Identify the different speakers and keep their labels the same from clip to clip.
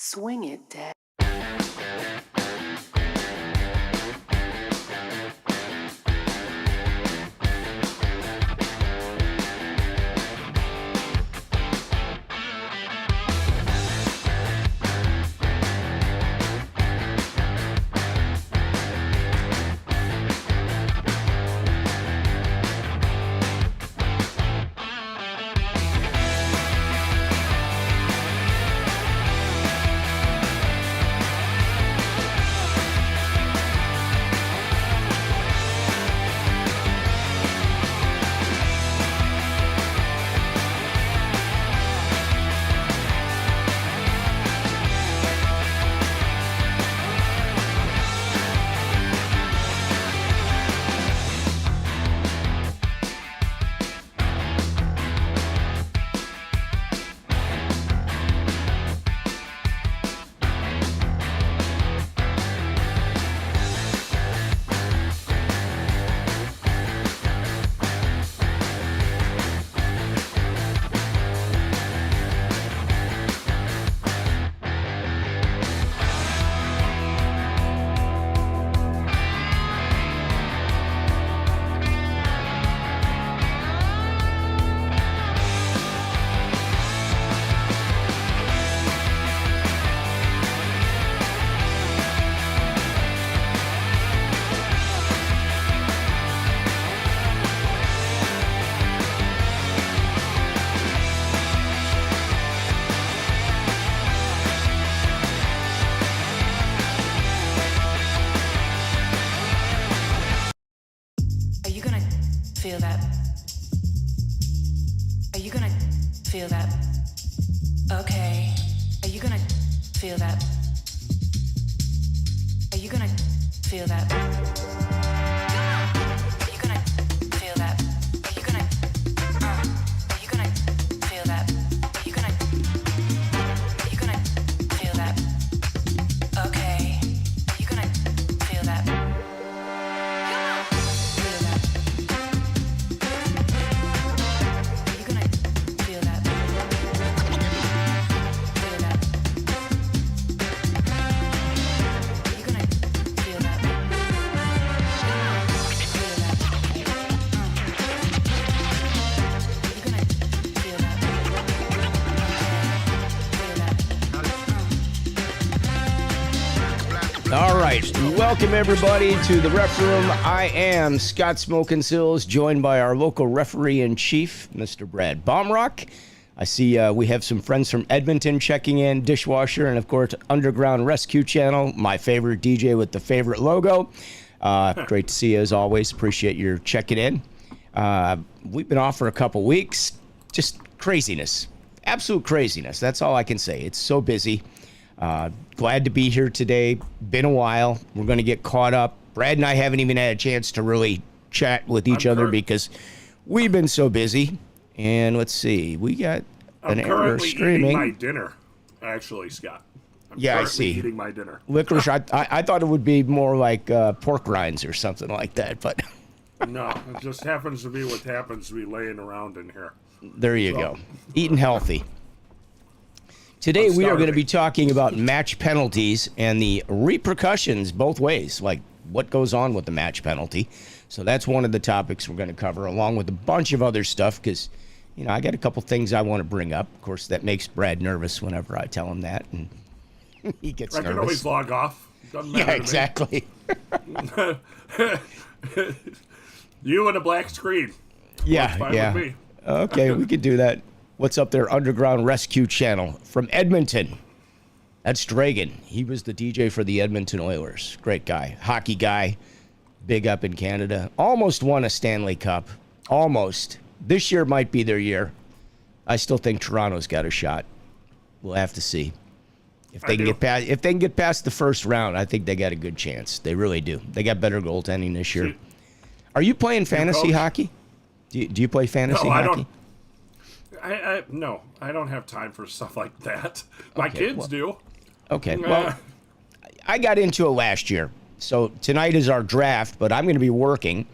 Speaker 1: Swing it, Dad. Feel that? Are you gonna feel that? Okay. Are you gonna feel that? Are you gonna feel that? Are you gonna feel that? Are you gonna feel that? Are you gonna feel that? Okay. Are you gonna feel that?
Speaker 2: All right, welcome everybody to the Ref Room. I am Scott "SMOKIN" SILZ, joined by our local referee-in-chief, Mr. Brad BAUMRUCK. I see we have some friends from Edmonton checking in, Dishwasher, and of course, Underground Rescue Channel, my favorite DJ with the favorite logo. Great to see you as always. Appreciate your checking in. We've been off for a couple weeks. Just craziness. Absolute craziness. That's all I can say. It's so busy. Glad to be here today. Been a while. We're going to get caught up. Brad and I haven't even had a chance to really chat with each other because we've been so busy. And let's see. We got an error streaming.
Speaker 3: I'm currently eating my dinner, actually, Scott.
Speaker 2: I see.
Speaker 3: Eating my dinner.
Speaker 2: Licorice. I thought it would be more like pork rinds or something like that, but
Speaker 3: no, it just happens to be what happens to be laying around in here.
Speaker 2: There you go. Eating healthy. Today we are going to be talking about match penalties and the repercussions both ways, like what goes on with the match penalty. So that's one of the topics we're going to cover, along with a bunch of other stuff, because, you know, I got a couple things I want to bring up. Of course, that makes Brad nervous whenever I tell him that, and he gets nervous.
Speaker 3: I can always log off. Doesn't matter
Speaker 2: Yeah, exactly.
Speaker 3: You and a black screen.
Speaker 2: Yeah,
Speaker 3: fine
Speaker 2: yeah.
Speaker 3: with me.
Speaker 2: Okay, we could do that. What's up there? Underground Rescue Channel from Edmonton. That's Dragon. He was the DJ for the Edmonton Oilers. Great guy. Hockey guy. Big up in Canada. Almost won a Stanley Cup. Almost. This year might be their year. I still think Toronto's got a shot. We'll have to see. If they can get past the first round, I think they got a good chance. They really do. They got better goaltending this year. Are you playing fantasy hockey? Do you play fantasy hockey?
Speaker 3: I don't. No, I don't have time for stuff like that. My kids do.
Speaker 2: Okay, well, I got into it last year. So tonight is our draft, but I'm going to be working,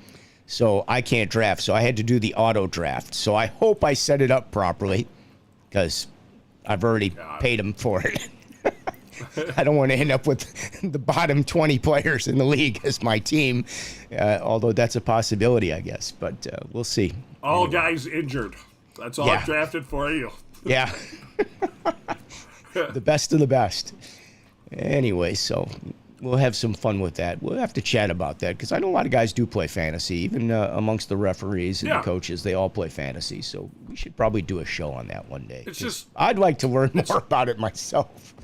Speaker 2: so I can't draft. So I had to do the auto draft. So I hope I set it up properly, because I've already paid them for it. I don't want to end up with the bottom 20 players in the league as my team, although that's a possibility, I guess. But we'll see.
Speaker 3: All guys injured. That's all I've drafted for you.
Speaker 2: Yeah. The best of the best. Anyway, so we'll have some fun with that. We'll have to chat about that because I know a lot of guys do play fantasy, even amongst the referees and the coaches. They all play fantasy, so we should probably do a show on that one day.
Speaker 3: It's just
Speaker 2: I'd like to learn more about it myself.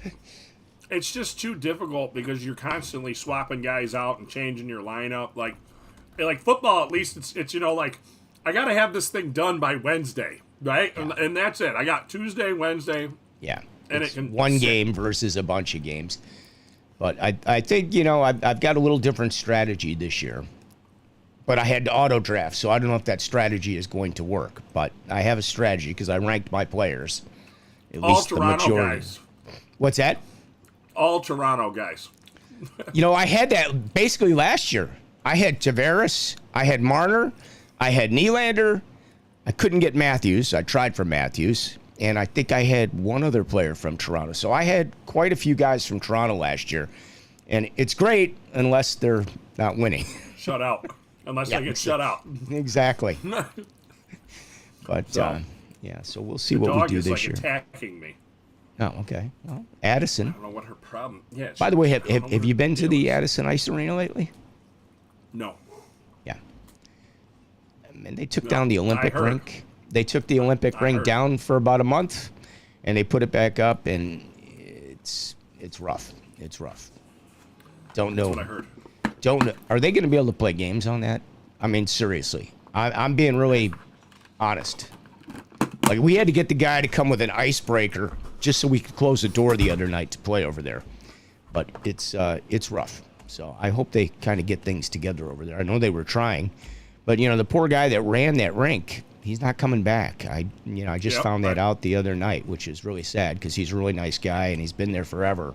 Speaker 3: It's just too difficult because you're constantly swapping guys out and changing your lineup. Like football, at least it's like I got to have this thing done by Wednesday, right? Yeah. And that's it. I got Tuesday, Wednesday.
Speaker 2: Yeah,
Speaker 3: and
Speaker 2: it's one game versus a bunch of games. But I think, I've got a little different strategy this year. But I had to auto draft, so I don't know if that strategy is going to work. But I have a strategy because I ranked my players. At
Speaker 3: all
Speaker 2: least
Speaker 3: Toronto
Speaker 2: the majority.
Speaker 3: Guys.
Speaker 2: What's that?
Speaker 3: All Toronto guys.
Speaker 2: I had that basically last year. I had Tavares, I had Marner, I had Nylander. I couldn't get Matthews. I tried for Matthews. And I think I had one other player from Toronto. So I had quite a few guys from Toronto last year. And it's great unless they're not winning.
Speaker 3: Shut out. Unless they get shut out.
Speaker 2: Exactly. But, so we'll see what we do this year.
Speaker 3: The dog is attacking me.
Speaker 2: Oh, okay. Well, Addison.
Speaker 3: I don't know what her problem. Yeah.
Speaker 2: By the way, have you been to the Addison Ice Arena lately?
Speaker 3: No.
Speaker 2: Yeah. And they took down the Olympic rink. They took the Olympic rink down for about a month, and they put it back up, and it's rough. It's rough. Don't know.
Speaker 3: That's what I heard.
Speaker 2: Don't know. Are they going to be able to play games on that? I mean, seriously. I'm being really honest. Like, we had to get the guy to come with an icebreaker just so we could close the door the other night to play over there. But it's rough. So I hope they kind of get things together over there. I know they were trying. But, the poor guy that ran that rink, he's not coming back. I just found that out the other night, which is really sad because he's a really nice guy and he's been there forever.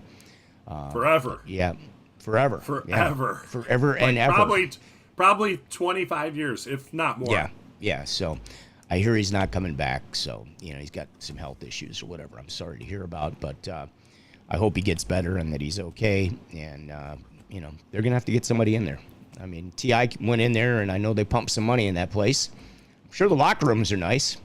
Speaker 3: Forever.
Speaker 2: Yeah, forever.
Speaker 3: Forever.
Speaker 2: Yeah. Forever and ever.
Speaker 3: Probably 25 years, if not more.
Speaker 2: Yeah. So I hear he's not coming back. So, he's got some health issues or whatever. I'm sorry to hear about, but I hope he gets better and that he's okay. And, they're going to have to get somebody in there. I mean, T.I. went in there, and I know they pumped some money in that place. I'm sure the locker rooms are nice.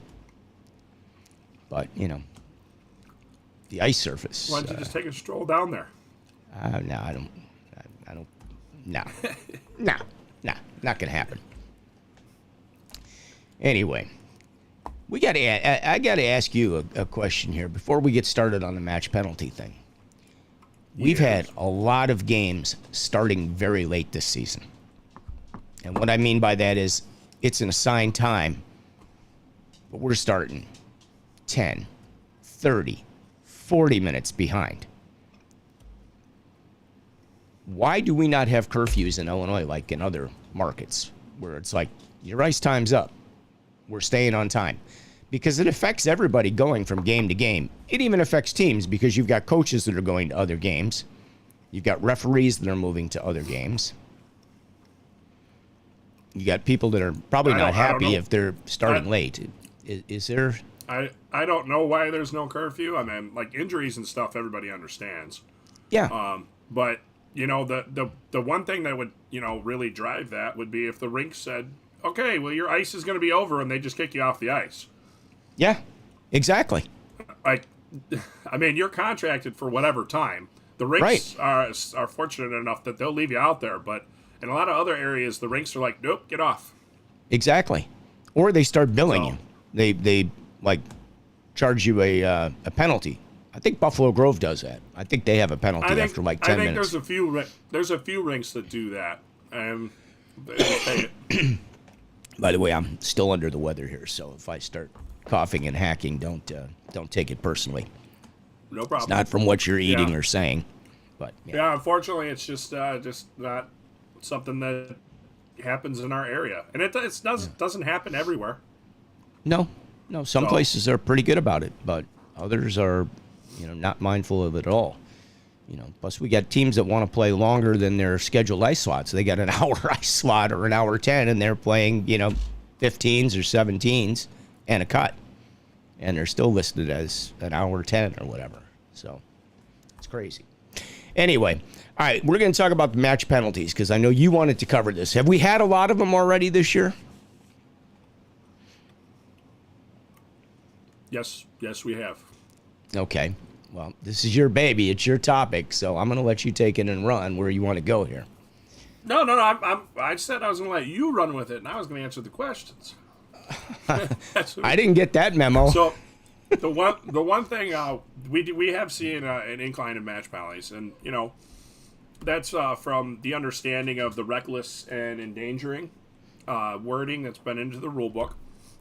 Speaker 2: But, the ice surface.
Speaker 3: Why don't you just take a stroll down there?
Speaker 2: No, I don't. No. Not going to happen. Anyway, I got to ask you a question here before we get started on the match penalty thing. We've had a lot of games starting very late this season. And what I mean by that is it's an assigned time, but we're starting 10, 30, 40 minutes behind. Why do we not have curfews in Illinois like in other markets where it's like, your ice time's up, we're staying on time? Because it affects everybody going from game to game. It even affects teams because you've got coaches that are going to other games. You've got referees that are moving to other games. You got people that are probably not happy if they're starting late. Is there?
Speaker 3: I don't know why there's no curfew. I mean, like injuries and stuff, everybody understands.
Speaker 2: Yeah.
Speaker 3: But the one thing that would really drive that would be if the rink said, okay, well your ice is going to be over, and they just kick you off the ice.
Speaker 2: Yeah. Exactly.
Speaker 3: I mean, you're contracted for whatever time. The rinks are fortunate enough that they'll leave you out there, but in a lot of other areas, the rinks are like, nope, get off.
Speaker 2: Exactly. Or they start billing you. They like charge you a penalty. I think Buffalo Grove does that. I think they have a penalty after like 10 minutes.
Speaker 3: I think there's a few rinks that do that. They pay it.
Speaker 2: By the way, I'm still under the weather here, so if I start coughing and hacking, don't take it personally.
Speaker 3: No problem.
Speaker 2: It's not from what you're eating or saying, but
Speaker 3: yeah, unfortunately, it's just not something that happens in our area, and it doesn't happen everywhere.
Speaker 2: No. Some places are pretty good about it, but others are, not mindful of it at all. Plus we got teams that want to play longer than their scheduled ice slots. They got an hour ice slot or an hour 10, and they're playing 15s or 17s and a cut, and they're still listed as an hour 10 or whatever. So it's crazy. Anyway, all right, we're going to talk about the match penalties because I know you wanted to cover this. Have we had a lot of them already this year?
Speaker 3: Yes, we have.
Speaker 2: Okay. Well, this is your baby. It's your topic, so I'm going to let you take it and run where you want to go here.
Speaker 3: No. I said I was going to let you run with it, and I was going to answer the questions.
Speaker 2: I didn't get that memo.
Speaker 3: So, the one thing we have seen an incline in match penalties, and that's from the understanding of the reckless and endangering wording that's been into the rule book,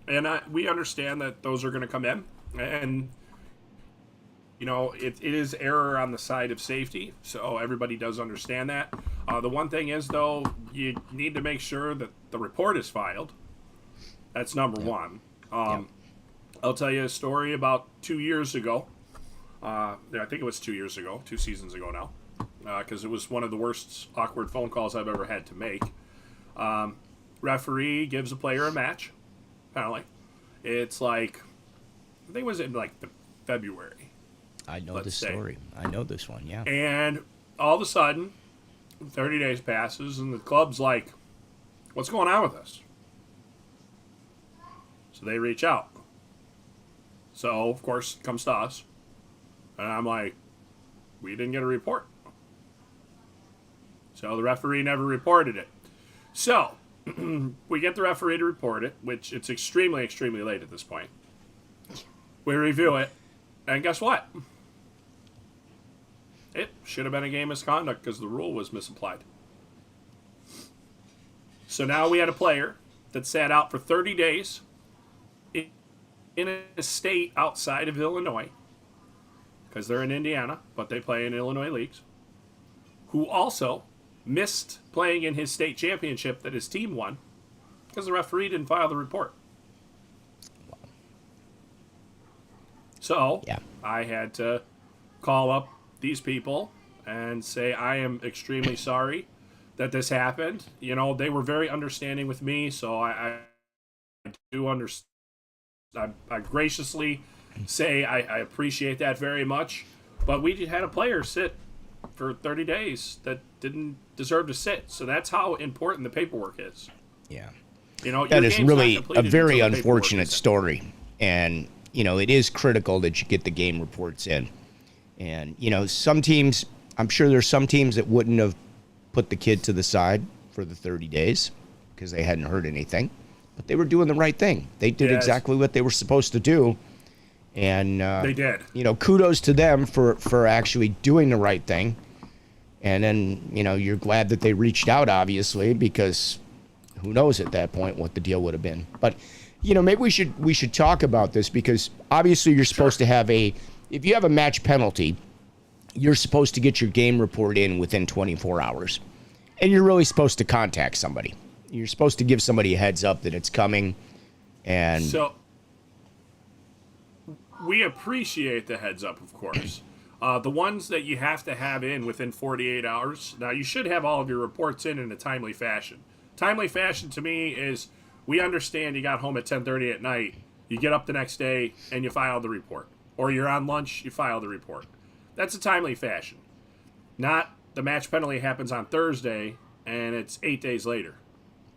Speaker 3: and we understand that those are going to come in, and it is error on the side of safety, so everybody does understand that. The one thing is, though, you need to make sure that the report is filed. That's number one. I'll tell you a story about 2 years ago. I think it was 2 years ago, 2 seasons ago now, because it was one of the worst awkward phone calls I've ever had to make. Referee gives a player a match penalty. It's like, I think it was in like the February.
Speaker 2: I know this story. I know this one, yeah.
Speaker 3: And all of a sudden, 30 days passes, and the club's like, what's going on with this? So they reach out. So, of course, it comes to us. And I'm like, we didn't get a report. So the referee never reported it. So, we get the referee to report it, which it's extremely, extremely late at this point. We review it, and guess what? It should have been a game misconduct because the rule was misapplied. So now we had a player that sat out for 30 days in a state outside of Illinois, because they're in Indiana, but they play in Illinois leagues, who also missed playing in his state championship that his team won because the referee didn't file the report. So I had to call up these people and say, I am extremely sorry that this happened. They were very understanding with me, so I do understand. I graciously say I appreciate that very much, but we had a player sit for 30 days that didn't deserve to sit, so that's how important the paperwork is.
Speaker 2: Yeah.
Speaker 3: That
Speaker 2: is really a very unfortunate story, and it is critical that you get the game reports in. And, some teams, I'm sure there's some teams that wouldn't have put the kid to the side for the 30 days because they hadn't heard anything. But they were doing the right thing. They did exactly what they were supposed to do. And,
Speaker 3: they did.
Speaker 2: Kudos to them for actually doing the right thing. And then, you're glad that they reached out, obviously, because who knows at that point what the deal would have been. But, maybe we should talk about this because obviously you're supposed to have if you have a match penalty, you're supposed to get your game report in within 24 hours. And you're really supposed to contact somebody. You're supposed to give somebody a heads up that it's coming. And
Speaker 3: so we appreciate the heads up, of course. The ones that you have to have in within 48 hours. Now, you should have all of your reports in a timely fashion. Timely fashion to me is we understand you got home at 10:30 at night. You get up the next day and you file the report. Or you're on lunch, you file the report. That's a timely fashion. Not the match penalty happens on Thursday and it's 8 days later.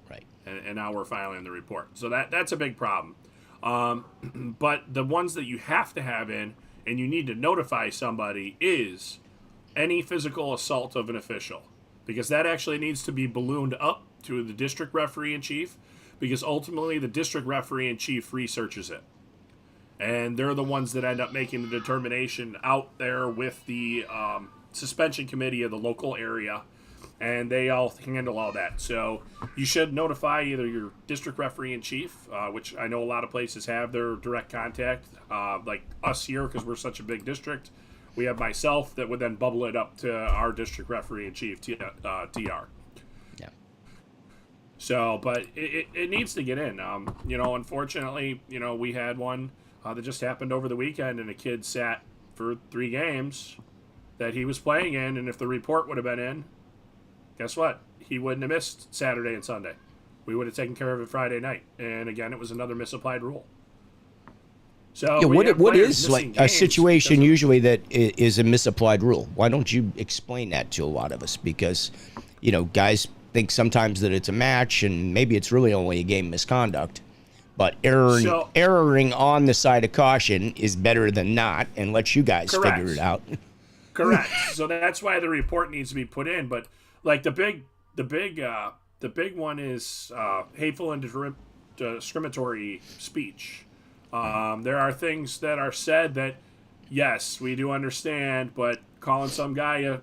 Speaker 2: Right.
Speaker 3: And now we're filing the report. So that's a big problem. But the ones that you have to have in and you need to notify somebody is any physical assault of an official. Because that actually needs to be ballooned up to the district referee in chief. Because ultimately the district referee in chief researches it. And they're the ones that end up making the determination out there with the suspension committee of the local area. And they all handle all that. So you should notify either your district referee in chief, which I know a lot of places have their direct contact, like us here because we're such a big district. We have myself that would then bubble it up to our district referee in chief, TR.
Speaker 2: Yeah.
Speaker 3: So, but it needs to get in. Unfortunately, we had one that just happened over the weekend, and a kid sat for 3 games that he was playing in, and if the report would have been in, guess what? He wouldn't have missed Saturday and Sunday. We would have taken care of it Friday night. And again, it was another misapplied rule. So
Speaker 2: Yeah,
Speaker 3: we have
Speaker 2: what
Speaker 3: players
Speaker 2: is like
Speaker 3: missing
Speaker 2: a
Speaker 3: games
Speaker 2: situation
Speaker 3: because of-
Speaker 2: usually that is a misapplied rule? Why don't you explain that to a lot of us? Because, guys think sometimes that it's a match and maybe it's really only a game misconduct. But erroring on the side of caution is better than not, and let you guys
Speaker 3: Correct.
Speaker 2: figure it out.
Speaker 3: Correct. So that's why the report needs to be put in. But like the big one is hateful and discriminatory speech. There are things that are said that, yes, we do understand, but calling some guy a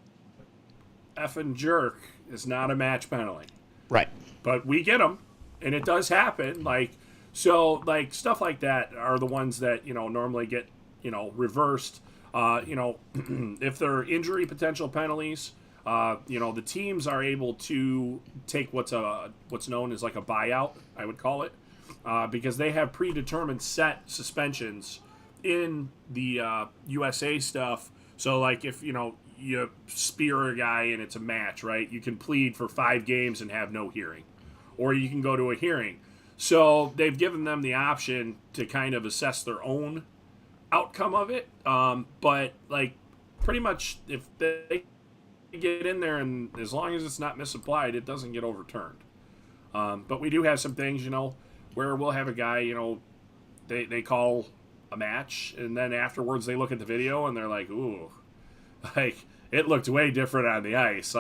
Speaker 3: effing jerk is not a match penalty.
Speaker 2: Right.
Speaker 3: But we get them, and it does happen. So stuff like that are the ones that normally get reversed. If there are injury potential penalties, the teams are able to take what's known as like a buyout, I would call it, because they have predetermined set suspensions in the USA stuff. So like if you spear a guy and it's a match, right? You can plead for 5 games and have no hearing, or you can go to a hearing. So they've given them the option to kind of assess their own outcome of it. But like pretty much if they get in there and as long as it's not misapplied, it doesn't get overturned. But we do have some things, where we'll have a guy, they call a match and then afterwards they look at the video and they're like, ooh, like it looked way different on the ice.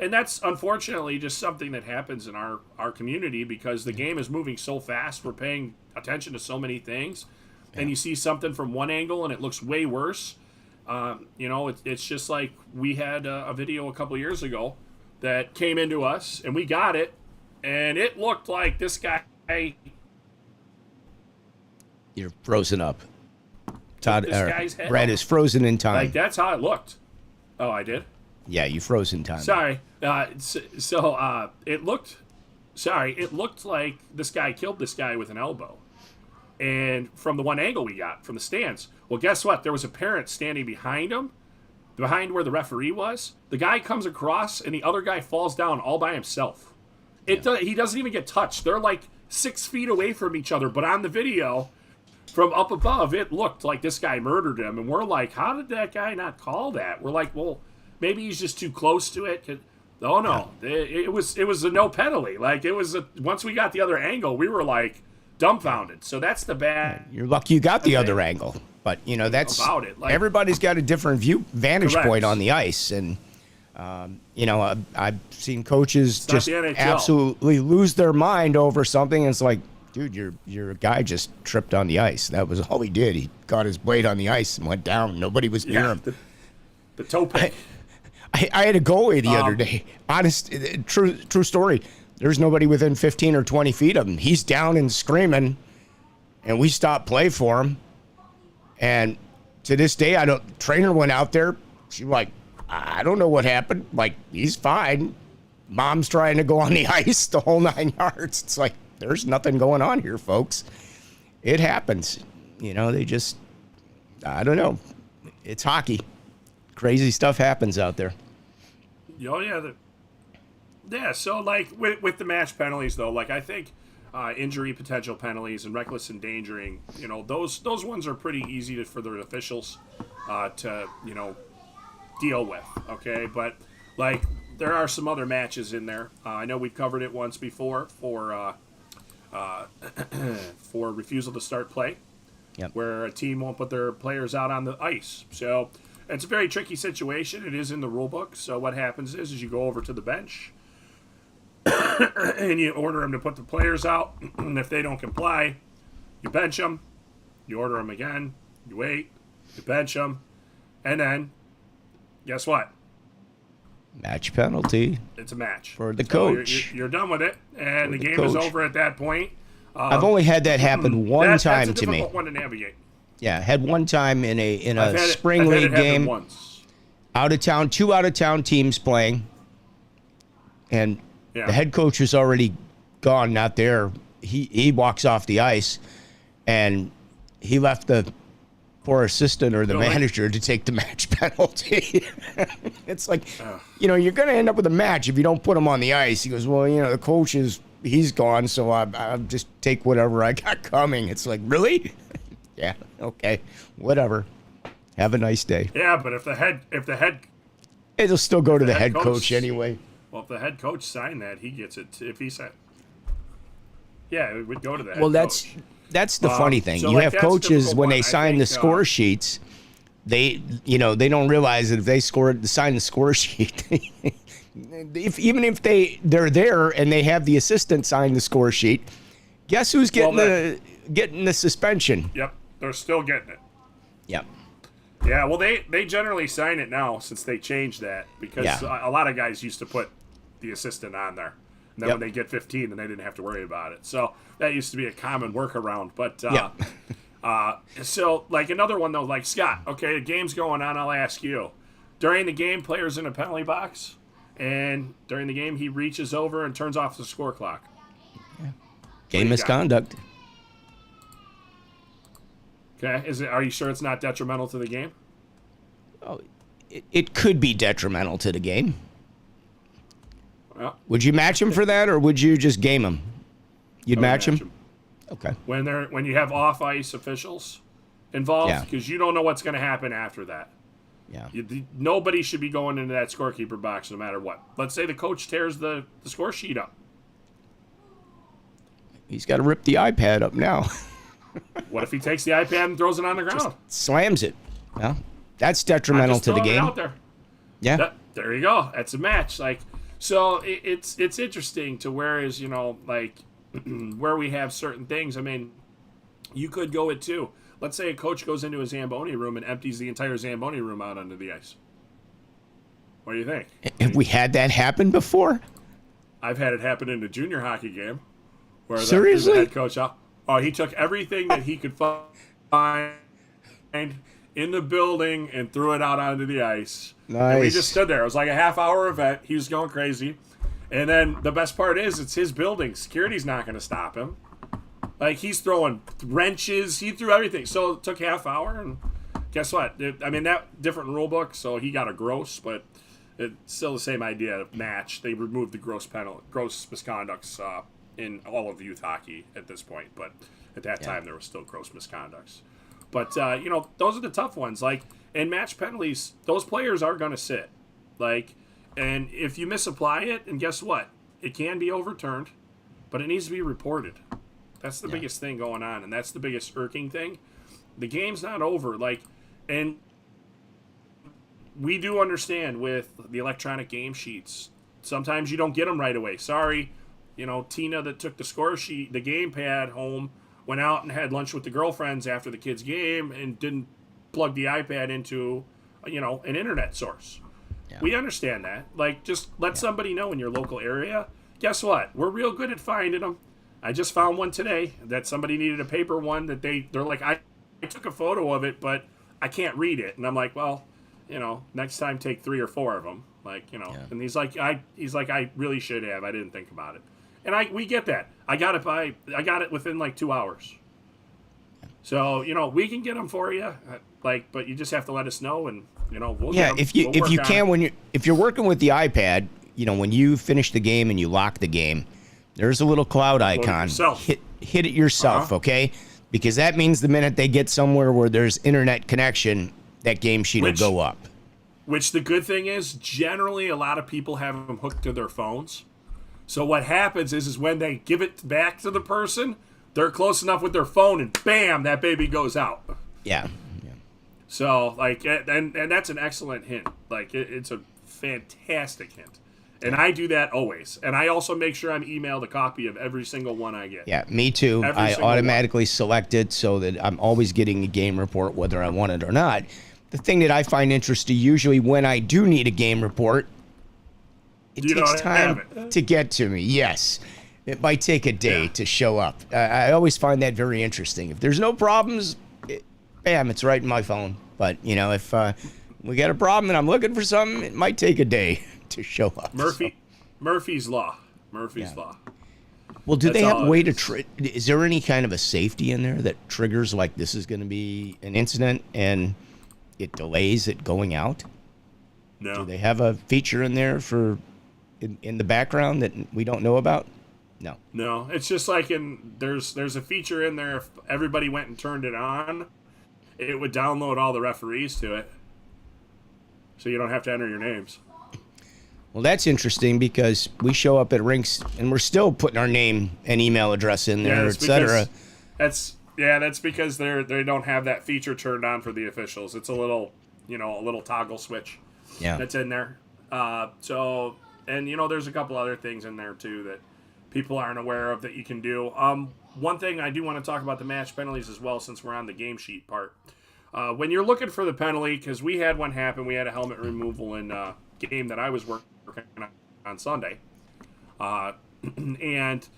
Speaker 3: And that's unfortunately just something that happens in our community because the game is moving so fast. We're paying attention to so many things. And you see something from one angle and it looks way worse. It's just like we had a video a couple years ago that came into us and we got it. And it looked like this guy.
Speaker 2: You're frozen up. Todd,
Speaker 3: this guy's head
Speaker 2: Brad
Speaker 3: off.
Speaker 2: is frozen in time.
Speaker 3: Like that's how it looked. Oh, I did?
Speaker 2: Yeah, you froze in time.
Speaker 3: Sorry. It looked like this guy killed this guy with an elbow. And from the one angle we got from the stands, well, guess what? There was a parent standing behind him, behind where the referee was. The guy comes across, and the other guy falls down all by himself. He doesn't even get touched. They're like 6 feet away from each other. But on the video, from up above, it looked like this guy murdered him. And we're like, how did that guy not call that? We're like, well, maybe he's just too close to it. Oh no, it was a no penalty. Like once we got the other angle, we were like dumbfounded. So that's the bad.
Speaker 2: You're lucky you got the other angle, but that's
Speaker 3: about it. Like,
Speaker 2: everybody's got a different vantage
Speaker 3: correct.
Speaker 2: point on the ice, and I've seen coaches
Speaker 3: not
Speaker 2: just
Speaker 3: the NHL.
Speaker 2: absolutely lose their mind over something. And it's like, dude, your guy just tripped on the ice. That was all he did. He got his blade on the ice and went down. Nobody was near him.
Speaker 3: The toe pick.
Speaker 2: I had a goalie the other day. Honest, true story. There's nobody within 15 or 20 feet of him. He's down and screaming, and we stopped play for him. And to this day, trainer went out there. She's like, I don't know what happened. Like, he's fine. Mom's trying to go on the ice the whole 9 yards. It's like, there's nothing going on here, folks. It happens. They just, I don't know. It's hockey. Crazy stuff happens out there.
Speaker 3: Oh yeah, so like with the match penalties though, like I think injury potential penalties and reckless endangering, those ones are pretty easy for the officials to deal with. Okay, but like there are some other matches in there. I know we've covered it once before for refusal to start play, where a team won't put their players out on the ice. So it's a very tricky situation. It is in the rule book. So what happens is you go over to the bench and you order them to put the players out. And if they don't comply, you bench them. You order them again. You wait. You bench them. And then, guess what?
Speaker 2: Match penalty.
Speaker 3: It's a match.
Speaker 2: For the coach.
Speaker 3: You're done with it. And
Speaker 2: For
Speaker 3: the
Speaker 2: the
Speaker 3: game is
Speaker 2: coach.
Speaker 3: over at that point.
Speaker 2: I've only had that happen one time
Speaker 3: that's a
Speaker 2: to me.
Speaker 3: difficult one to navigate.
Speaker 2: Yeah, had one time in a spring
Speaker 3: I've had
Speaker 2: league
Speaker 3: it happen
Speaker 2: game.
Speaker 3: once.
Speaker 2: Two out of town teams playing, and the head coach was already gone, not there. He walks off the ice, and he left the poor assistant or the manager to take the match penalty. It's like, you're going to end up with a match if you don't put him on the ice. He goes, well, the coach he's gone, so I'll just take whatever I got coming. It's like, really? Yeah. Okay. Whatever. Have a nice day.
Speaker 3: Yeah, but if the head
Speaker 2: It'll still go to the
Speaker 3: head
Speaker 2: head coach
Speaker 3: coach-
Speaker 2: anyway.
Speaker 3: well, if the head coach signed that, he gets it. If he said, yeah, it would go to the head
Speaker 2: Well,
Speaker 3: coach.
Speaker 2: that's the funny thing.
Speaker 3: so,
Speaker 2: you
Speaker 3: like,
Speaker 2: have
Speaker 3: that's a
Speaker 2: coaches
Speaker 3: difficult
Speaker 2: when
Speaker 3: one.
Speaker 2: they
Speaker 3: I
Speaker 2: sign the
Speaker 3: think,
Speaker 2: score sheets, they don't realize that if they sign the score sheet, even if they're there and they have the assistant sign the score sheet, guess who's getting getting the suspension?
Speaker 3: Yep, they're still getting it.
Speaker 2: Yep.
Speaker 3: Yeah, well, they generally sign it now since they changed that because
Speaker 2: Yeah.
Speaker 3: a lot of guys used to put the assistant on there. And then
Speaker 2: Yep.
Speaker 3: when they get 15, then they didn't have to worry about it. So that used to be a common workaround. But so like another one though, like Scott. Okay, the game's going on. I'll ask you. During the game, player's in a penalty box, and during the game, he reaches over and turns off the score clock.
Speaker 2: Game misconduct.
Speaker 3: Okay, are you sure it's not detrimental to the game?
Speaker 2: Oh, it could be detrimental to the game.
Speaker 3: Well,
Speaker 2: Would you match him for that, or would you just game him? You'd
Speaker 3: I would
Speaker 2: match him? Okay.
Speaker 3: when you have off ice officials involved,
Speaker 2: Yeah.
Speaker 3: because you don't know what's going to happen after that.
Speaker 2: Yeah.
Speaker 3: Nobody should be going into that scorekeeper box no matter what. Let's say the coach tears the score sheet up.
Speaker 2: He's got to rip the iPad up now.
Speaker 3: What if he takes the iPad and throws it on the ground?
Speaker 2: Slams it. Well, that's detrimental
Speaker 3: Just
Speaker 2: to the
Speaker 3: throwing it
Speaker 2: game.
Speaker 3: out there.
Speaker 2: Yeah.
Speaker 3: There you go. That's a match. Like, so it's interesting to whereas like where we have certain things. I mean, you could go it too. Let's say a coach goes into a Zamboni room and empties the entire Zamboni room out onto the ice. What do you think?
Speaker 2: Have we had that happen before?
Speaker 3: I've had it happen in a junior hockey game where
Speaker 2: Seriously?
Speaker 3: the head coach, he took everything that he could find in the building and threw it out onto the ice.
Speaker 2: Nice.
Speaker 3: And we just stood there. It was like a half-hour event. He was going crazy. And then the best part is it's his building. Security's not going to stop him. Like, he's throwing wrenches. He threw everything. So it took half hour, and guess what? That different rule book, so he got a gross, but it's still the same idea of match. They removed the gross misconducts in all of youth hockey at this point, but at that time there was still gross misconducts. But those are the tough ones. Like, in match penalties, those players are going to sit. Like, and if you misapply it, and guess what? It can be overturned, but it needs to be reported. That's the biggest thing going on, and that's the biggest irking thing. The game's not over. Like, and we do understand with the electronic game sheets, sometimes you don't get them right away. Sorry, Tina that took the score sheet, the game pad home, went out and had lunch with the girlfriends after the kids' game and didn't plug the iPad into, an internet source. Yeah. We understand that. Like, just let somebody know in your local area. Guess what? We're real good at finding them. I just found one today that somebody needed a paper one that they're like, I took a photo of it, but I can't read it. And I'm like, well, next time take 3 or 4 of them. Like, and he's like, I really should have. I didn't think about it. And we get that. I got it within like 2 hours. So, we can get them for you. But you just have to let us know, and we'll get them.
Speaker 2: if you can, if you're working with the iPad, when you finish the game and you lock the game, there's a little cloud icon. Hit it yourself, okay? Because that means the minute they get somewhere where there's internet connection, that game sheet will go up.
Speaker 3: Which the good thing is, generally a lot of people have them hooked to their phones. So what happens is when they give it back to the person, they're close enough with their phone, and bam, that baby goes out.
Speaker 2: Yeah.
Speaker 3: So, like, and that's an excellent hint. Like, it's a fantastic hint. And I do that always. And I also make sure I'm emailed a copy of every single one I get.
Speaker 2: Yeah, me too. I automatically select it so that I'm always getting a game report whether I want it or not. The thing that I find interesting, usually when I do need a game report, it takes time to get to me. Yes. It might take a day to show up. I always find that very interesting. If there's no problems, bam, it's right in my phone. But, if we got a problem and I'm looking for something, it might take a day to show up.
Speaker 3: Murphy's Law. Murphy's Law.
Speaker 2: Well, do they have a way to is there any kind of a safety in there that triggers, like, this is going to be an incident and it delays it going out?
Speaker 3: No.
Speaker 2: Do they have a feature in there in the background that we don't know about?
Speaker 3: No, it's just like there's a feature in there. If everybody went and turned it on, it would download all the referees to it, so you don't have to enter your names.
Speaker 2: Well, that's interesting because we show up at rinks and we're still putting our name and email address in there, etc.
Speaker 3: That's because they don't have that feature turned on for the officials. It's a little toggle switch that's in there. So there's a couple other things in there too that people aren't aware of that you can do. One thing I do want to talk about the match penalties as well, since we're on the game sheet part. When you're looking for the penalty, because we had one happen, we had a helmet removal in a game that I was working on Sunday. And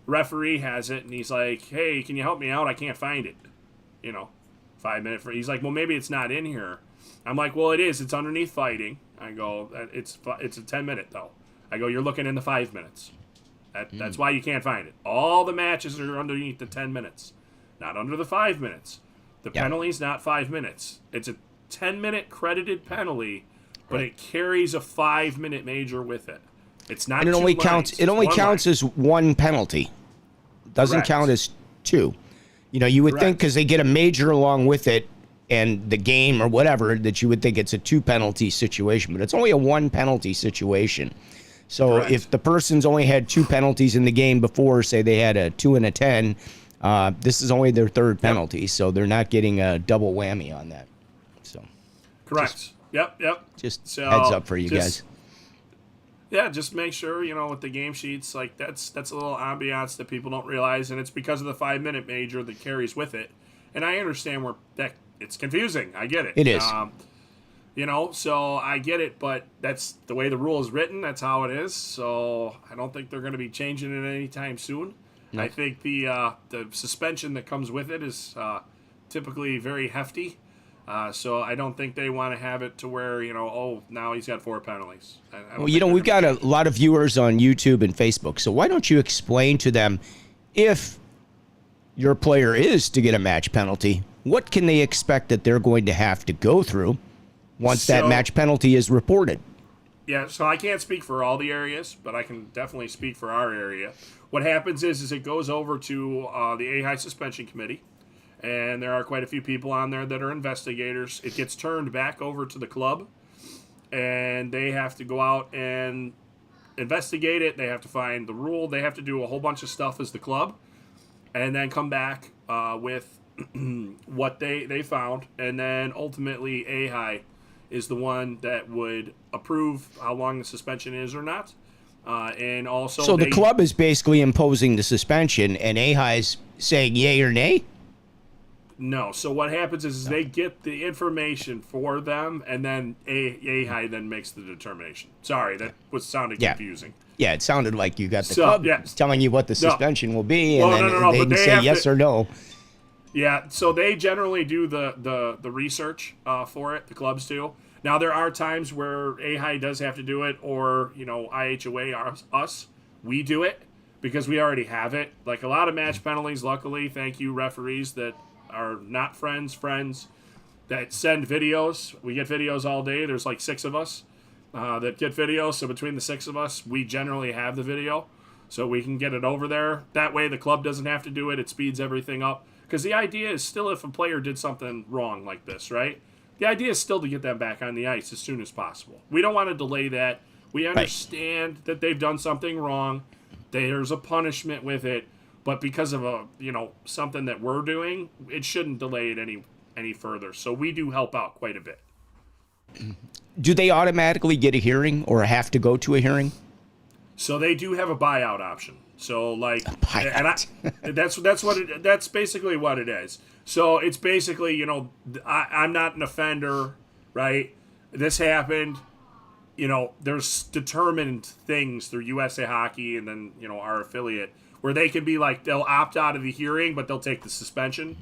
Speaker 3: referee has it, and he's like, hey, can you help me out? I can't find it. 5 minute free. He's like, well, maybe it's not in here. I'm like, well, it is. It's underneath fighting. I go, it's a 10-minute, though. I go, you're looking in the 5 minutes. That's why you can't find it. All the matches are underneath the 10 minutes, not under the 5 minutes. The penalty's not 5 minutes. It's a 10-minute credited penalty, but it carries a 5-minute major with it. It's not. And it only counts.
Speaker 2: It only counts as one penalty. It doesn't count as two. You would think because they get a major along with it and the game or whatever that you would think it's a 2 penalty situation, but it's only a 1 penalty situation. So if the person's only had 2 penalties in the game before, say they had a 2 and a 10, this is only their 3rd penalty, so they're not getting a double whammy on that. So,
Speaker 3: correct. Yep.
Speaker 2: Just heads up for you guys.
Speaker 3: Yeah, just make sure with the game sheets, like that's a little ambiance that people don't realize, and it's because of the 5-minute major that carries with it. And I understand that it's confusing. I get it.
Speaker 2: It is.
Speaker 3: So I get it, but that's the way the rule is written. That's how it is. So I don't think they're going to be changing it anytime soon. No. I think the suspension that comes with it is typically very hefty. So I don't think they want to have it to where, now he's got 4 penalties.
Speaker 2: We've got a lot of viewers on YouTube and Facebook. So why don't you explain to them, if your player is to get a match penalty, what can they expect that they're going to have to go through once that match penalty is reported?
Speaker 3: Yeah, so I can't speak for all the areas, but I can definitely speak for our area. What happens is it goes over to the AHI Suspension Committee, and there are quite a few people on there that are investigators. It gets turned back over to the club, and they have to go out and investigate it. They have to find the rule. They have to do a whole bunch of stuff as the club, and then come back with what they found, and then ultimately AHI is the one that would approve how long the suspension is or not. And also,
Speaker 2: so the club is basically imposing the suspension, and AHI's saying yay or nay?
Speaker 3: No. So what happens is they get the information for them, and then AHI then makes the determination. Sorry, that sounded confusing.
Speaker 2: Yeah, it sounded like you got the club telling you what the suspension will be, and they can say yes or no.
Speaker 3: Yeah, so they generally do the research for it, the clubs do. Now, there are times where AHI does have to do it, or, IHOA, us, we do it, because we already have it. Like a lot of match penalties, luckily, thank you, referees that are not friends, that send videos. We get videos all day. There's like 6 of us that get videos, so between the 6 of us, we generally have the video, so we can get it over there. That way, the club doesn't have to do it. It speeds everything up. Because the idea is still, if a player did something wrong like this, right? The idea is still to get them back on the ice as soon as possible. We don't want to delay that. We understand that they've done something wrong. There's a punishment with it. But because of something that we're doing, it shouldn't delay it any further. So we do help out quite a bit.
Speaker 2: Do they automatically get a hearing or have to go to a hearing?
Speaker 3: So they do have a buyout option. So that's basically what it is. So it's basically, I'm not an offender, right? This happened. There's determined things through USA Hockey and then, our affiliate where they can be like, they'll opt out of the hearing, but they'll take the suspension.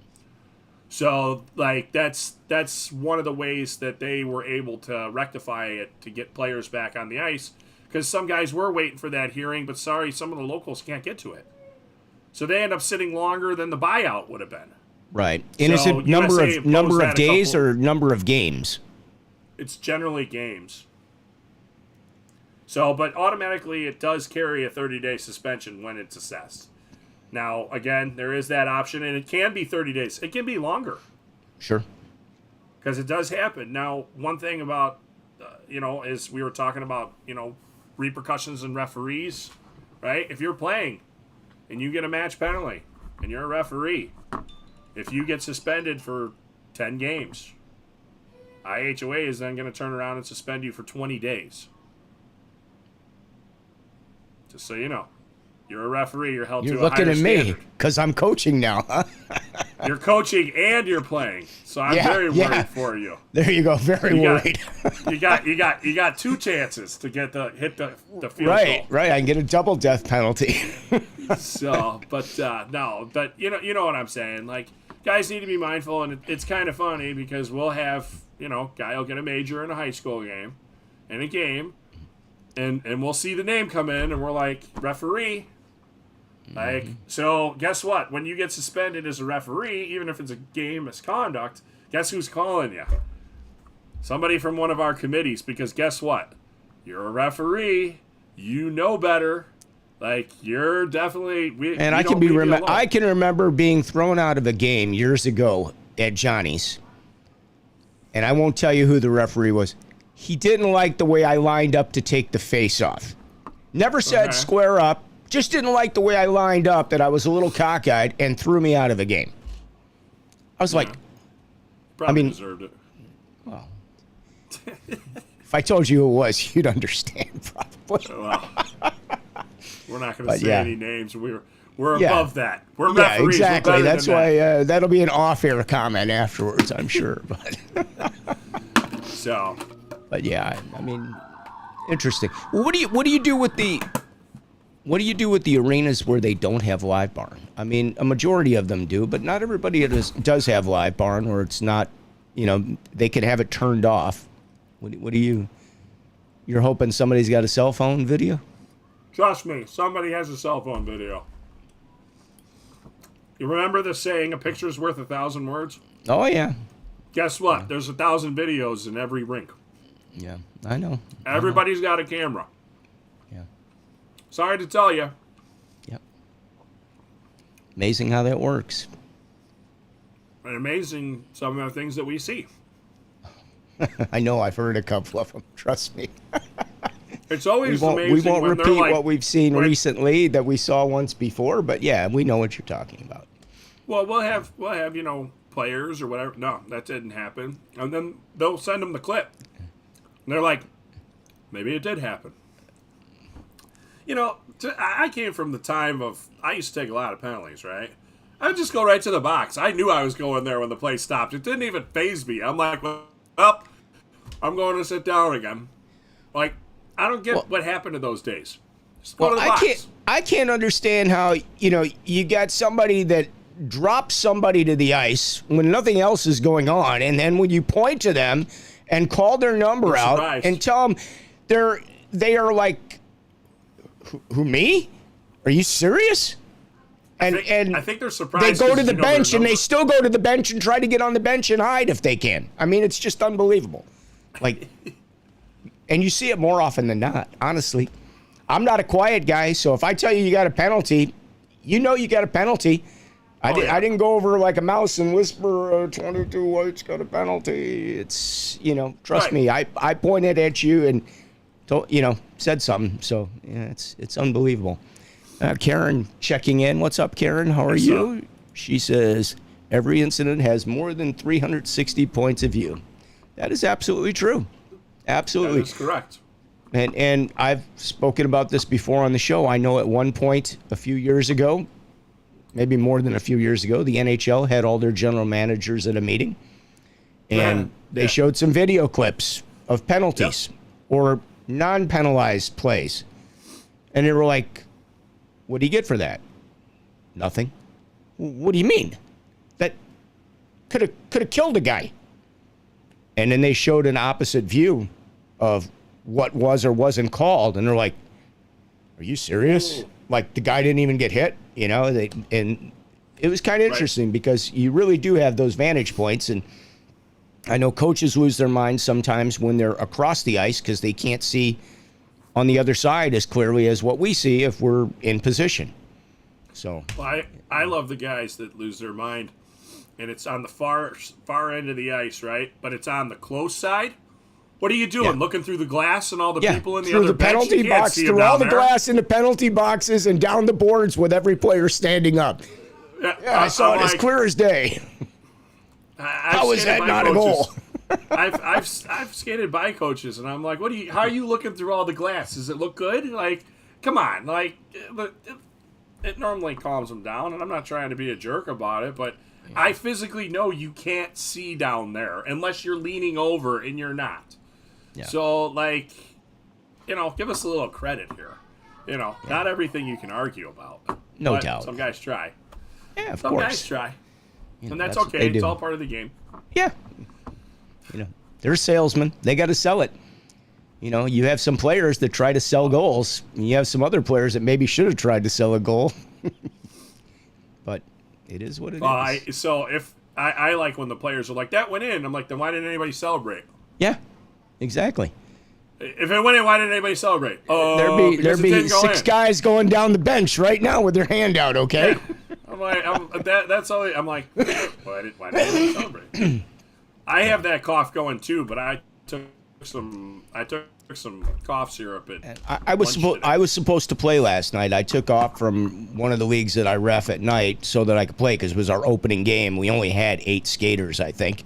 Speaker 3: So that's one of the ways that they were able to rectify it to get players back on the ice. Because some guys were waiting for that hearing, but sorry, some of the locals can't get to it. So they end up sitting longer than the buyout would have been.
Speaker 2: Right. And is it number of days or number of games?
Speaker 3: It's generally games. So, but automatically it does carry a 30-day suspension when it's assessed. Now, again, there is that option, and it can be 30 days. It can be longer.
Speaker 2: Sure.
Speaker 3: Because it does happen. Now, one thing about, is we were talking about, repercussions and referees, right? If you're playing and you get a match penalty and you're a referee, if you get suspended for 10 games, IHOA is then going to turn around and suspend you for 20 days. Just so you know. You're a referee. You're held to a higher standard.
Speaker 2: You're looking at me because I'm coaching now, huh?
Speaker 3: You're coaching and you're playing, so I'm very worried for you.
Speaker 2: There you go. Very worried.
Speaker 3: You got 2 chances to hit the field goal.
Speaker 2: Right. I can get a double death penalty.
Speaker 3: So, but no, but you know what I'm saying. Like, guys need to be mindful, and it's kind of funny because we'll have guy will get a major in a high school game, and we'll see the name come in, and we're like, referee. Like, so guess what? When you get suspended as a referee, even if it's a game misconduct, guess who's calling you? Somebody from one of our committees, because guess what? You're a referee. You know better. Like, you're definitely.
Speaker 2: And I can remember being thrown out of a game years ago at Johnny's, and I won't tell you who the referee was. He didn't like the way I lined up to take the face off. Never said square up. Just didn't like the way I lined up, that I was a little cockeyed, and threw me out of a game. I was like,
Speaker 3: probably deserved it.
Speaker 2: Well, if I told you who it was, you'd understand probably.
Speaker 3: Well, we're not going to say any names. We're above that. We're referees.
Speaker 2: Exactly.
Speaker 3: We're
Speaker 2: That's why that'll be an off-air comment afterwards, I'm sure. But But yeah, I mean, interesting. Well, what do you do with the? What do you do with the arenas where they don't have live barn? I mean, a majority of them do, but not everybody does have live barn, or it's not, they could have it turned off. What do you? You're hoping somebody's got a cell phone video?
Speaker 3: Trust me, somebody has a cell phone video. You remember the saying, a picture's worth 1,000 words?
Speaker 2: Oh, yeah.
Speaker 3: Guess what? There's 1,000 videos in every rink.
Speaker 2: Yeah, I know.
Speaker 3: Everybody's got a camera.
Speaker 2: Yeah.
Speaker 3: Sorry to tell you.
Speaker 2: Yep. Amazing how that works.
Speaker 3: And amazing some of the things that we see.
Speaker 2: I know. I've heard a couple of them. Trust me.
Speaker 3: It's always amazing.
Speaker 2: We won't
Speaker 3: when
Speaker 2: repeat
Speaker 3: like,
Speaker 2: what we've seen recently that we saw once before, but yeah, we know what you're talking about.
Speaker 3: Well, we'll have players or whatever. No, that didn't happen. And then they'll send them the clip. And they're like, maybe it did happen. I came from the time of, I used to take a lot of penalties, right? I would just go right to the box. I knew I was going there when the play stopped. It didn't even faze me. I'm like, well, I'm going to sit down again. Like, I don't get what happened to those days. Just go to the box.
Speaker 2: I can't understand how, you got somebody that drops somebody to the ice when nothing else is going on, and then when you point to them and call their number out and tell them they are like, who, me? Are you serious?
Speaker 3: I think they're surprised.
Speaker 2: They go to the bench, and they still go to the bench and try to get on the bench and hide if they can. I mean, it's just unbelievable. Like, and you see it more often than not, honestly. I'm not a quiet guy, so if I tell you got a penalty, you got a penalty. I didn't go over like a mouse and whisper, 22 White's got a penalty. It's, trust me, I pointed at you and told, said something. So, yeah, it's unbelievable. Karen checking in. What's up, Karen? How are you? She says, every incident has more than 360 points of view. That is absolutely true. Absolutely.
Speaker 3: That is correct.
Speaker 2: And I've spoken about this before on the show. I know at one point a few years ago, maybe more than a few years ago, the NHL had all their general managers at a meeting. And they showed some video clips of penalties or non-penalized plays. And they were like, what do you get for that? Nothing. What do you mean? That could have killed a guy. And then they showed an opposite view of what was or wasn't called. And they're like, are you serious? Like, the guy didn't even get hit? And it was kind of interesting because you really do have those vantage points. And I know coaches lose their minds sometimes when they're across the ice because they can't see on the other side as clearly as what we see if we're in position. So
Speaker 3: Well, I love the guys that lose their mind, and it's on the far end of the ice, right? But it's on the close side. What are you doing?
Speaker 2: Yeah.
Speaker 3: Looking through the glass and all the
Speaker 2: yeah,
Speaker 3: people in the
Speaker 2: through
Speaker 3: other
Speaker 2: the
Speaker 3: bench?
Speaker 2: penalty
Speaker 3: You can't
Speaker 2: box,
Speaker 3: see 'em
Speaker 2: through all
Speaker 3: down
Speaker 2: the
Speaker 3: there.
Speaker 2: glass in the penalty boxes and down the boards with every player standing up. Yeah, I saw it as clear as day. How is that not a goal?
Speaker 3: I've skated by coaches, and I'm like, how are you looking through all the glass? Does it look good? Like, come on, like, it normally calms them down, and I'm not trying to be a jerk about it, but I physically know you can't see down there unless you're leaning over, and you're not.
Speaker 2: Yeah.
Speaker 3: So, like, give us a little credit here. Not everything you can argue about.
Speaker 2: No
Speaker 3: but
Speaker 2: doubt.
Speaker 3: Some guys try.
Speaker 2: Yeah, of
Speaker 3: Some
Speaker 2: course.
Speaker 3: guys try. And that's
Speaker 2: what they
Speaker 3: okay.
Speaker 2: do.
Speaker 3: It's all part of the game.
Speaker 2: Yeah. They're salesmen. They got to sell it. You have some players that try to sell goals. And you have some other players that maybe should have tried to sell a goal. But it is what it is.
Speaker 3: So if I like when the players are like, that went in, I'm like, then why didn't anybody celebrate?
Speaker 2: Yeah, exactly.
Speaker 3: If it went in, why didn't anybody celebrate?
Speaker 2: There'd be 6 guys going down the bench right now with their hand out, okay?
Speaker 3: Yeah. I'm like, that's all. I'm like, why didn't anybody celebrate? I have that cough going too, but I took some cough syrup at
Speaker 2: I was supposed to play last night. I took off from one of the leagues that I ref at night so that I could play because it was our opening game. We only had 8 skaters, I think,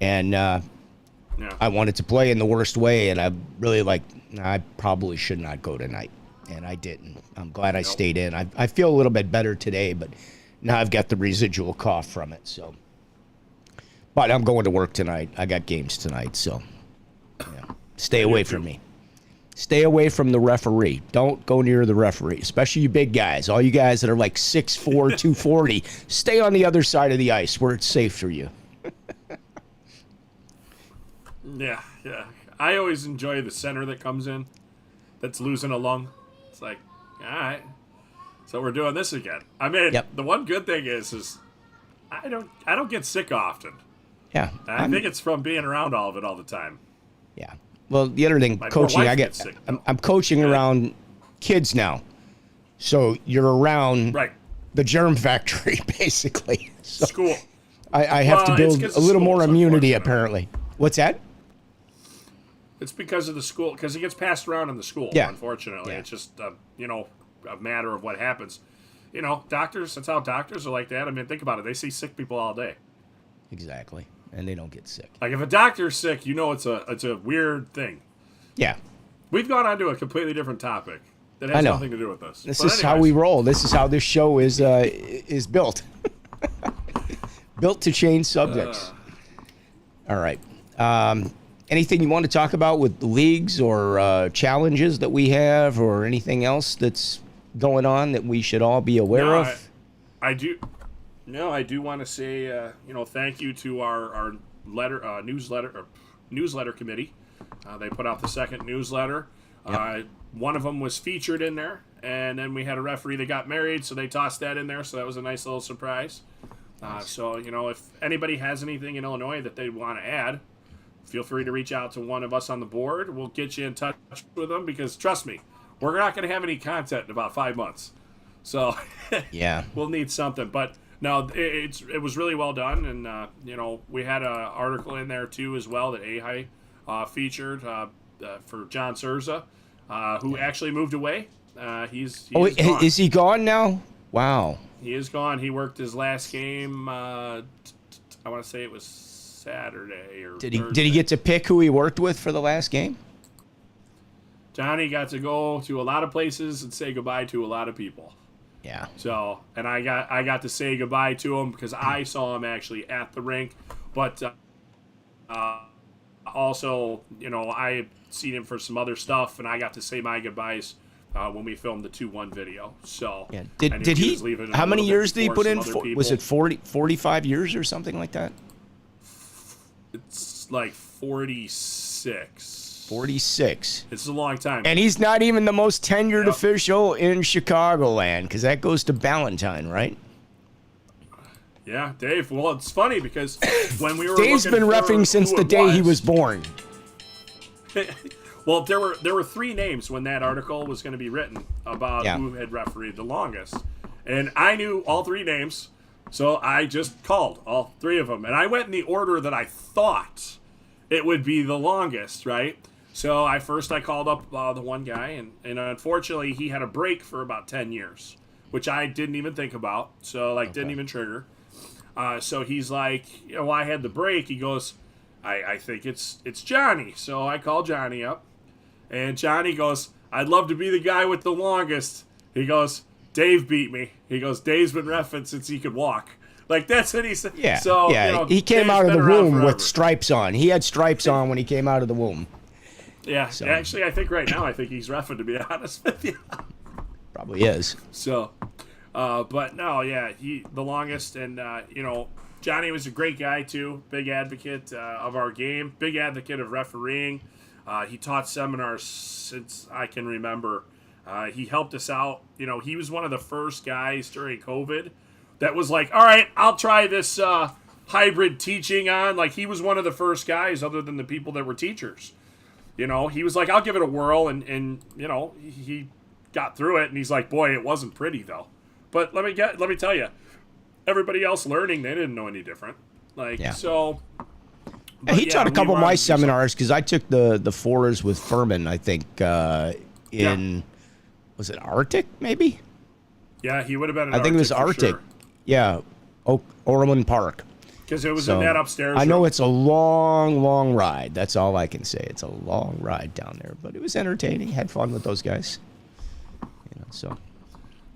Speaker 2: and I wanted to play in the worst way. And I really I probably should not go tonight, and I didn't. I'm glad I stayed in. I feel a little bit better today, but now I've got the residual cough from it. So, but I'm going to work tonight. I got games tonight, so. Stay away from me. Stay away from the referee. Don't go near the referee, especially you big guys. All you guys that are like 6'4", 240, stay on the other side of the ice where it's safe for you.
Speaker 3: Yeah. I always enjoy the center that comes in that's losing a lung. It's like, all right, so we're doing this again. I mean, The one good thing is I don't get sick often.
Speaker 2: Yeah.
Speaker 3: I think it's from being around all of it all the time.
Speaker 2: Yeah. Well, the other thing, coaching, I'm coaching around kids now. So you're around the germ factory, basically. So
Speaker 3: school.
Speaker 2: I have to build a little more immunity, apparently. What's that?
Speaker 3: It's because of the school, because it gets passed around in the school, unfortunately. Yeah. It's just, a matter of what happens. Doctors, that's how doctors are like that. I mean, think about it. They see sick people all day.
Speaker 2: Exactly. And they don't get sick.
Speaker 3: Like, if a doctor's sick, it's a weird thing.
Speaker 2: Yeah.
Speaker 3: We've gone on to a completely different topic that has nothing to do with this.
Speaker 2: This is how we roll. This is how this show is built. Built to change subjects. All right. Anything you want to talk about with the leagues or challenges that we have or anything else that's going on that we should all be aware of?
Speaker 3: I do. No, I do want to say, thank you to our newsletter committee. They put out the second newsletter. Yep. One of them was featured in there, and then we had a referee that got married, so they tossed that in there. So that was a nice little surprise. So if anybody has anything in Illinois that they want to add, feel free to reach out to one of us on the board. We'll get you in touch with them because trust me, we're not going to have any content in about 5 months. So we'll need something, but. No, it was really well done, and we had an article in there too as well that AHI featured for John Surza, who actually moved away. He's gone.
Speaker 2: Is he gone now? Wow.
Speaker 3: He is gone. He worked his last game. I want to say it was Saturday or
Speaker 2: Thursday.
Speaker 3: Thursday.
Speaker 2: Did he get to pick who he worked with for the last game?
Speaker 3: Johnny got to go to a lot of places and say goodbye to a lot of people.
Speaker 2: Yeah.
Speaker 3: So, and I got to say goodbye to him because I saw him actually at the rink, but also, I seen him for some other stuff, and I got to say my goodbyes when we filmed the 2-1 video. So,
Speaker 2: yeah. Did he? How many years did he put in? Was it 45 years or something like that?
Speaker 3: It's like 46.
Speaker 2: 46.
Speaker 3: It's a long time.
Speaker 2: And he's not even the most tenured official in Chicagoland, because that goes to Ballantyne, right?
Speaker 3: Yeah, Dave. Well, it's funny because when we were
Speaker 2: Dave's been reffing since the day he was born.
Speaker 3: Well, there were three names when that article was going to be written about who had refereed the longest, and I knew all three names, so I just called all three of them, and I went in the order that I thought it would be the longest, right? So I called up the one guy, and unfortunately he had a break for about 10 years, which I didn't even think about, so didn't even trigger. So he's like, well, I had the break. He goes, I think it's Johnny. So I call Johnny up. And Johnny goes, I'd love to be the guy with the longest. He goes, Dave beat me. He goes, Dave's been reffing since he could walk. That's what he said.
Speaker 2: Yeah,
Speaker 3: so,
Speaker 2: he came
Speaker 3: Dave's
Speaker 2: out of the
Speaker 3: been around
Speaker 2: womb
Speaker 3: forever.
Speaker 2: with stripes on. He had stripes on when he came out of the womb.
Speaker 3: Yeah,
Speaker 2: So.
Speaker 3: actually, I think right now, he's reffing, to be honest with you.
Speaker 2: Probably is.
Speaker 3: So, but no, yeah, the longest, and, Johnny was a great guy, too. Big advocate of our game. Big advocate of refereeing. He taught seminars since I can remember. He helped us out. He was one of the first guys during COVID that was like, all right, I'll try this hybrid teaching on. He was one of the first guys other than the people that were teachers. He was like, I'll give it a whirl. And he got through it. And he's like, boy, it wasn't pretty, though. But let me tell you, everybody else learning, they didn't know any different. So...
Speaker 2: He taught a couple of my seminars because I took the fours with Furman, I think, was it Arctic, maybe?
Speaker 3: Yeah, he would have been in
Speaker 2: I think it was Arctic.
Speaker 3: Sure.
Speaker 2: Yeah, Orland Park.
Speaker 3: Because it was in that upstairs
Speaker 2: I know
Speaker 3: room.
Speaker 2: it's a long, long ride. That's all I can say. It's a long ride down there. But it was entertaining. Had fun with those guys. So.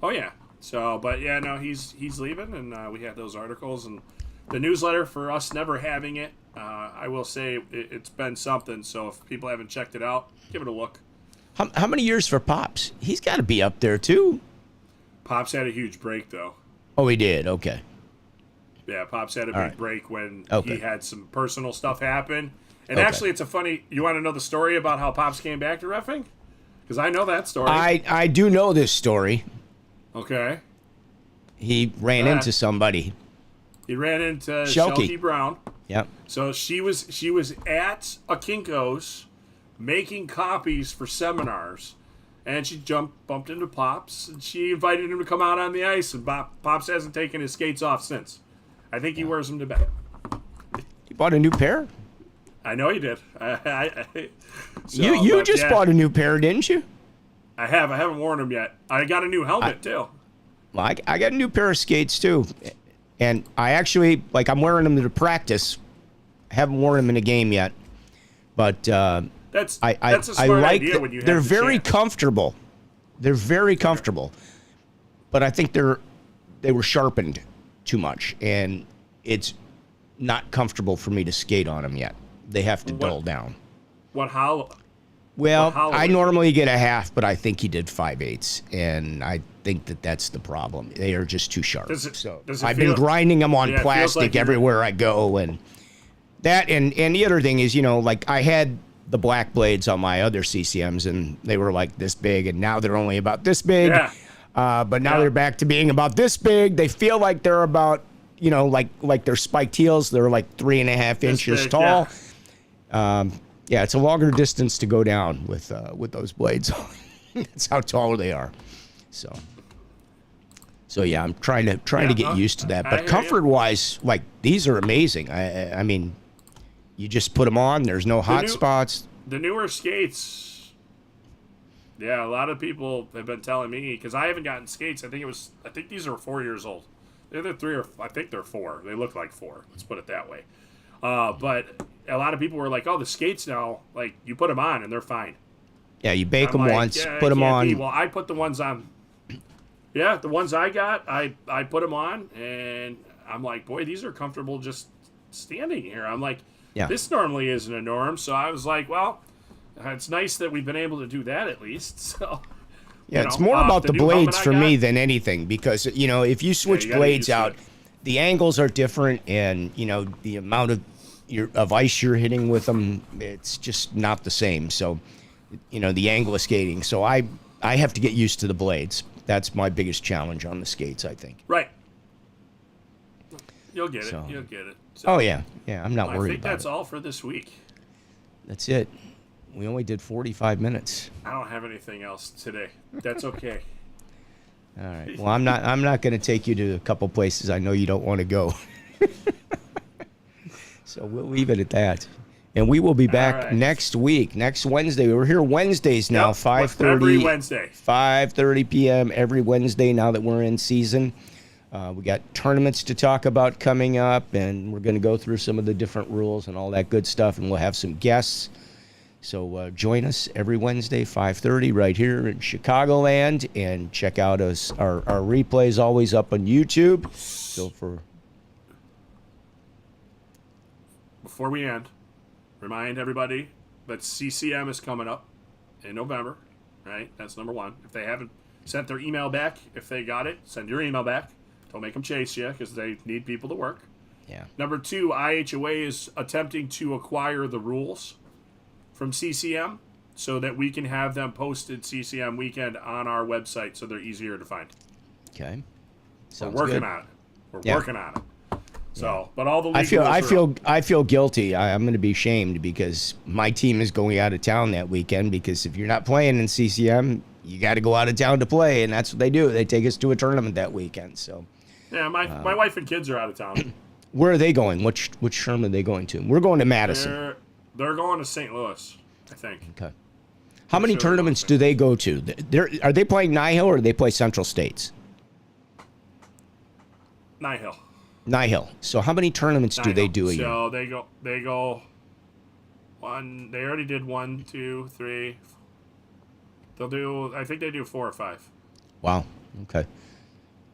Speaker 3: Oh, yeah. So, but yeah, no, he's leaving, and we had those articles, and the newsletter for us never having it. I will say it's been something, so if people haven't checked it out, give it a look.
Speaker 2: How many years for Pops? He's got to be up there, too.
Speaker 3: Pops had a huge break, though.
Speaker 2: Oh, he did? Okay.
Speaker 3: Yeah, Pops had a big break when he had some personal stuff happen. And actually, it's you want to know the story about how Pops came back to reffing? Because I know that story.
Speaker 2: I do know this story.
Speaker 3: Okay.
Speaker 2: He ran into somebody.
Speaker 3: He ran into Shelky Brown.
Speaker 2: Yep.
Speaker 3: So she was at a Kinko's making copies for seminars, and she bumped into Pops, and she invited him to come out on the ice, and Pops hasn't taken his skates off since. I think he wears them to bed.
Speaker 2: You bought a new pair?
Speaker 3: I know he did.
Speaker 2: You just bought a new pair, didn't you?
Speaker 3: I have. I haven't worn them yet. I got a new helmet, too.
Speaker 2: Well, I got a new pair of skates, too. And I actually, I'm wearing them to practice. I haven't worn them in a game yet. But
Speaker 3: that's a smart idea when you have
Speaker 2: they're
Speaker 3: the
Speaker 2: very
Speaker 3: chance.
Speaker 2: comfortable. They're very comfortable. But I think they were sharpened too much. And it's not comfortable for me to skate on them yet. They have to dull down.
Speaker 3: What hollow?
Speaker 2: Well, I normally get a half, but I think he did 5/8, and I think that's the problem. They are just too sharp. I've been grinding them on plastic everywhere I go, and that, and the other thing is, I had the black blades on my other CCMs, and they were this big, and now they're only about this big.
Speaker 3: Yeah.
Speaker 2: But now they're back to being about this big. They feel like they're about, like they're spiked heels. They're 3.5 inches
Speaker 3: big,
Speaker 2: tall. Yeah, it's a longer distance to go down with those blades. That's how tall they are. So yeah, I'm trying to get used to that. But comfort-wise, these are amazing. I mean, you just put them on. There's no hot spots.
Speaker 3: The newer skates. Yeah, a lot of people have been telling me, because I haven't gotten skates. I think these are 4 years old. They're either 3 or I think they're 4. They look like 4. Let's put it that way. But a lot of people were like, "Oh, the skates now, you put them on and they're fine."
Speaker 2: Yeah, you bake them once, put them on.
Speaker 3: Well, I put the ones on. Yeah, the ones I got, I put them on, and I'm like, boy, these are comfortable just standing here. I'm like, this normally isn't a norm. So I was like, well, it's nice that we've been able to do that at least. So.
Speaker 2: Yeah, it's more about the blades for me than anything, because if you switch blades out, the angles are different, and the amount of ice you're hitting with them, it's just not the same. So, the angle of skating. So I have to get used to the blades. That's my biggest challenge on the skates, I think.
Speaker 3: Right. You'll get it. You'll get it. So,
Speaker 2: oh yeah, I'm not worried about it.
Speaker 3: I think that's all for this week.
Speaker 2: That's it. We only did 45 minutes.
Speaker 3: I don't have anything else today. That's okay.
Speaker 2: All right. Well, I'm not going to take you to a couple places I know you don't want to go. So we'll leave it at that. And we will be back next week, next Wednesday. We're here Wednesdays now, 5:30.
Speaker 3: Every Wednesday.
Speaker 2: 5:30 p.m. every Wednesday now that we're in season. We got tournaments to talk about coming up, and we're going to go through some of the different rules and all that good stuff, and we'll have some guests. So join us every Wednesday, 5:30, right here in Chicagoland, and check out us. Our replays always up on YouTube. So
Speaker 3: before we end, remind everybody that CCM is coming up in November, right? That's number one. If they haven't sent their email back, if they got it, send your email back. Don't make them chase you because they need people to work.
Speaker 2: Yeah.
Speaker 3: Number two, IHOA is attempting to acquire the rules from CCM so that we can have them posted CCM weekend on our website so they're easier to find.
Speaker 2: Okay.
Speaker 3: We're working on it. We're working on it. So, but all the
Speaker 2: I feel guilty. I'm going to be shamed because my team is going out of town that weekend, because if you're not playing in CCM, you got to go out of town to play, and that's what they do. They take us to a tournament that weekend. So
Speaker 3: yeah, my wife and kids are out of town.
Speaker 2: Where are they going? Which tournament are they going to? We're going to Madison.
Speaker 3: They're going to St. Louis, I think.
Speaker 2: Okay. How many tournaments do they go to? Are they playing Nihil or do they play Central States?
Speaker 3: Nihil.
Speaker 2: Nihil. So how many tournaments do they do a year?
Speaker 3: So they go one. They already did 1, 2, 3. I think they do 4 or 5.
Speaker 2: Wow. Okay.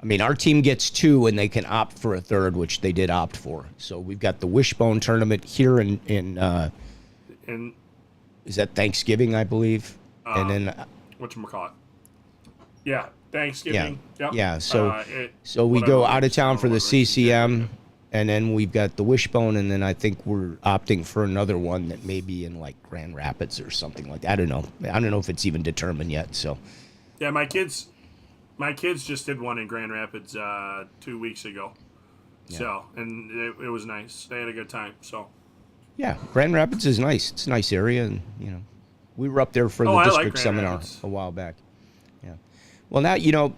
Speaker 2: I mean, our team gets 2, and they can opt for a third, which they did opt for. So we've got the Wishbone tournament here in is that Thanksgiving, I believe, and then
Speaker 3: whatchamacallit? Yeah, Thanksgiving.
Speaker 2: Yeah.
Speaker 3: Yep.
Speaker 2: Yeah. So we go out of town for the CCM, and then we've got the Wishbone, and then I think we're opting for another one that may be in like Grand Rapids or something like that. I don't know. I don't know if it's even determined yet. So.
Speaker 3: Yeah, my kids just did one in Grand Rapids 2 weeks ago. Yeah. So, and it was nice. They had a good time. So.
Speaker 2: Yeah, Grand Rapids is nice. It's a nice area, and we were up there for the district seminar a while back. Yeah. Well, now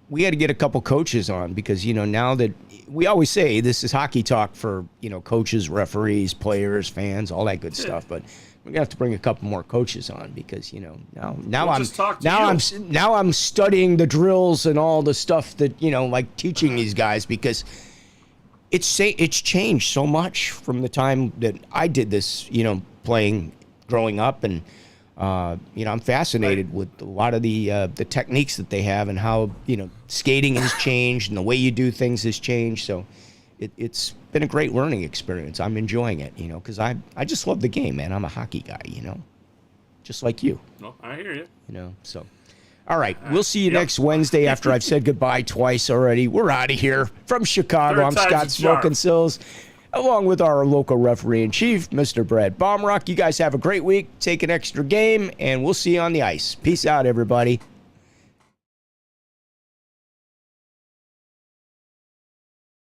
Speaker 2: we had to get a couple coaches on because now that we always say this is hockey talk for coaches, referees, players, fans, all that good stuff, but we're gonna have to bring a couple more coaches on because now I'm studying the drills and all the stuff that like teaching these guys because. It's changed so much from the time that I did this, playing growing up, and I'm fascinated with a lot of the techniques that they have and how skating has changed and the way you do things has changed. So it's been a great learning experience. I'm enjoying it, because I just love the game, man. I'm a hockey guy, just like you.
Speaker 3: No, I hear you.
Speaker 2: So. All right, we'll see you next Wednesday after I've said goodbye twice already. We're out of here from Chicago. I'm Scott Smokin' SILZ, along with our local referee-in-chief, Mr. Brad BAUMRUCK. You guys have a great week. Take an extra game, and we'll see you on the ice. Peace out, everybody.